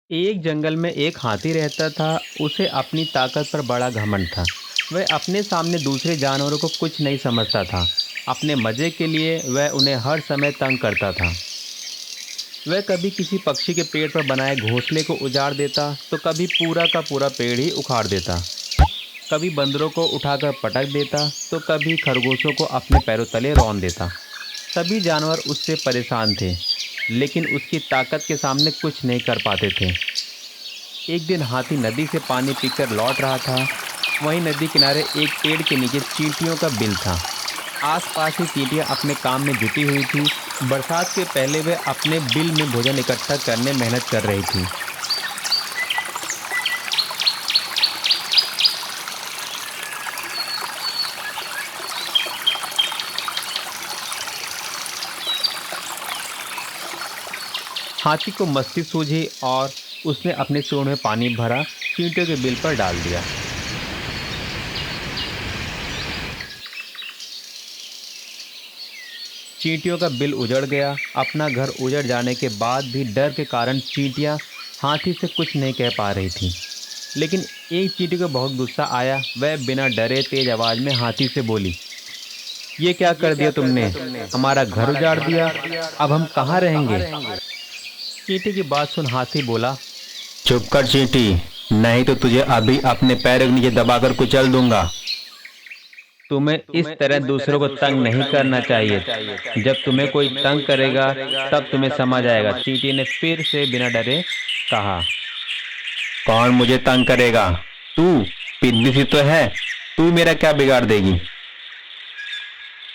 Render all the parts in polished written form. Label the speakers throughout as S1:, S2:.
S1: एक जंगल में एक हाथी रहता था। उसे अपनी ताकत पर बड़ा घमंड था। वह अपने सामने दूसरे जानवरों को कुछ नहीं समझता था। अपने मज़े के लिए वह उन्हें हर समय तंग करता था। वह कभी किसी पक्षी के पेड़ पर बनाए घोंसले को उजाड़ देता तो कभी पूरा का पूरा पेड़ ही उखाड़ देता। कभी बंदरों को उठाकर पटक देता तो कभी खरगोशों को अपने पैरों तले रौंद देता। सभी जानवर उससे परेशान थे, लेकिन उसकी ताकत के सामने कुछ नहीं कर पाते थे। एक दिन हाथी नदी से पानी पीकर लौट रहा था। वहीं नदी किनारे एक पेड़ के नीचे चींटियों का बिल था। आसपास ही चींटियां अपने काम में जुटी हुई थी। बरसात के पहले वे अपने बिल में भोजन इकट्ठा करने मेहनत कर रही थी। हाथी को मस्ती सूझी और उसने अपने सूंड में पानी भरा, चींटियों के बिल पर डाल दिया। चींटियों का बिल उजड़ गया। अपना घर उजड़ जाने के बाद भी डर के कारण चींटियां हाथी से कुछ नहीं कह पा रही थी। लेकिन एक चींटी को बहुत गुस्सा आया। वह बिना डरे तेज आवाज में हाथी से बोली, ये क्या कर दिया तुमने? हमारा घर उजाड़ दिया। अब हम कहाँ रहेंगे? चींटी की बात सुन हाथी बोला,
S2: चुप कर चींटी, नहीं तो तुझे अभी अपने पैर के नीचे दबाकर कुचल दूंगा।
S1: तुम्हें इस तरह दूसरों को तंग नहीं करना चाहिए। जब तुम्हें कोई तंग करेगा तब तुम्हें समझ आएगा। चींटी ने फिर से बिना डरे कहा।
S2: कौन मुझे तंग करेगा? तू पिद्दी सी तो है। तू मेरा क्या बिगाड़ देगी?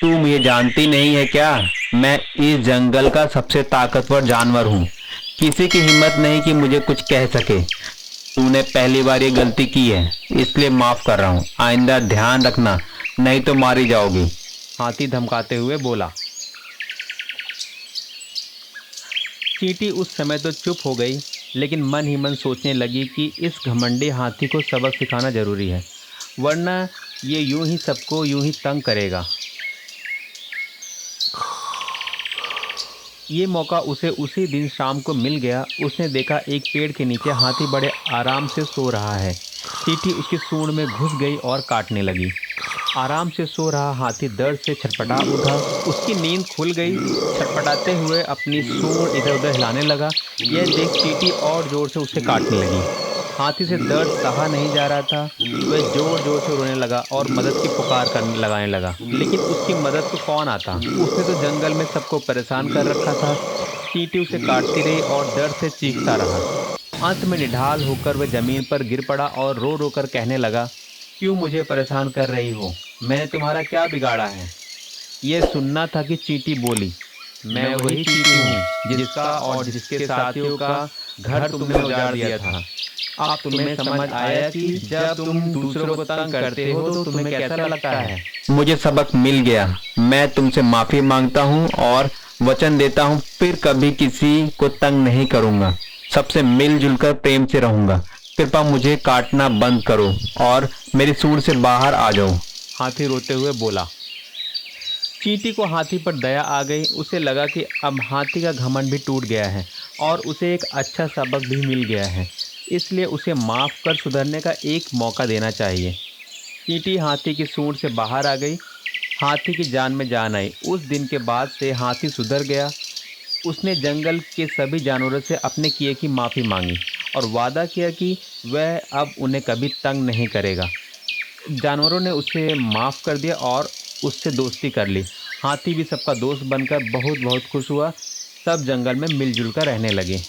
S2: तू मुझे जानती नहीं है क्या? मैं इस जंगल का सबसे ताकतवर जानवर हूँ। किसी की हिम्मत नहीं कि मुझे कुछ कह सके। तूने पहली बार ये गलती की है, इसलिए माफ कर रहा हूँ। आइंदा ध्यान रखना, नहीं तो मारी जाओगी।
S1: हाथी धमकाते हुए बोला। चींटी उस समय तो चुप हो गई, लेकिन मन ही मन सोचने लगी कि इस घमंडी हाथी को सबक सिखाना जरूरी है, वरना ये यूं ही सबको यूं ही तंग करेगा। ये मौका उसे उसी दिन शाम को मिल गया। उसने देखा एक पेड़ के नीचे हाथी बड़े आराम से सो रहा है। चींटी उसकी सूंड में घुस गई और काटने लगी। आराम से सो रहा हाथी दर्द से छटपटा उठा। उसकी नींद खुल गई। छटपटाते हुए अपनी सूंड इधर उधर हिलाने लगा। यह देख चींटी और जोर से उसे काटने लगी। हाथी से दर्द सहा नहीं जा रहा था। वह जोर जोर से रोने लगा और मदद की पुकार करने लगाने लगा, लेकिन उसकी मदद को कौन आता? उसने तो जंगल में सबको परेशान कर रखा था। चींटी उसे काटती रही और दर्द से चीखता रहा। अंत में निढाल होकर वह जमीन पर गिर पड़ा और रो रो कर कहने लगा, क्यों मुझे परेशान कर रही हो? मैंने तुम्हारा क्या बिगाड़ा है? यह सुनना था कि चींटी बोली, मैं वही चींटी हूँ जिसका और जिसके साथियों का घर तुमने उजाड़ दिया था। अब तुम्हें समझ आया कि जब तुम दूसरों को तंग करते हो तो तुम्हें कैसा लगता है।
S2: मुझे सबक मिल गया। मैं तुमसे माफी मांगता हूँ और वचन देता हूँ फिर कभी किसी को तंग नहीं करूंगा। सबसे मिलजुल कर प्रेम से रहूंगा। कृपया मुझे काटना बंद करो और मेरी सूंड से बाहर आ जाओ।
S1: हाथी रोते हुए बोला। चींटी को हाथी पर दया आ गई। उसे लगा कि अब हाथी का घमंड भी टूट गया है और उसे एक अच्छा सबक भी मिल गया है, इसलिए उसे माफ़ कर सुधरने का एक मौका देना चाहिए। चींटी हाथी की सूंड से बाहर आ गई। हाथी की जान में जान आई। उस दिन के बाद से हाथी सुधर गया। उसने जंगल के सभी जानवरों से अपने किए की माफ़ी मांगी और वादा किया कि वह अब उन्हें कभी तंग नहीं करेगा। जानवरों ने उसे माफ़ कर दिया और उससे दोस्ती कर ली। हाथी भी सबका दोस्त बनकर बहुत बहुत खुश हुआ। सब जंगल में मिलजुल कर रहने लगे।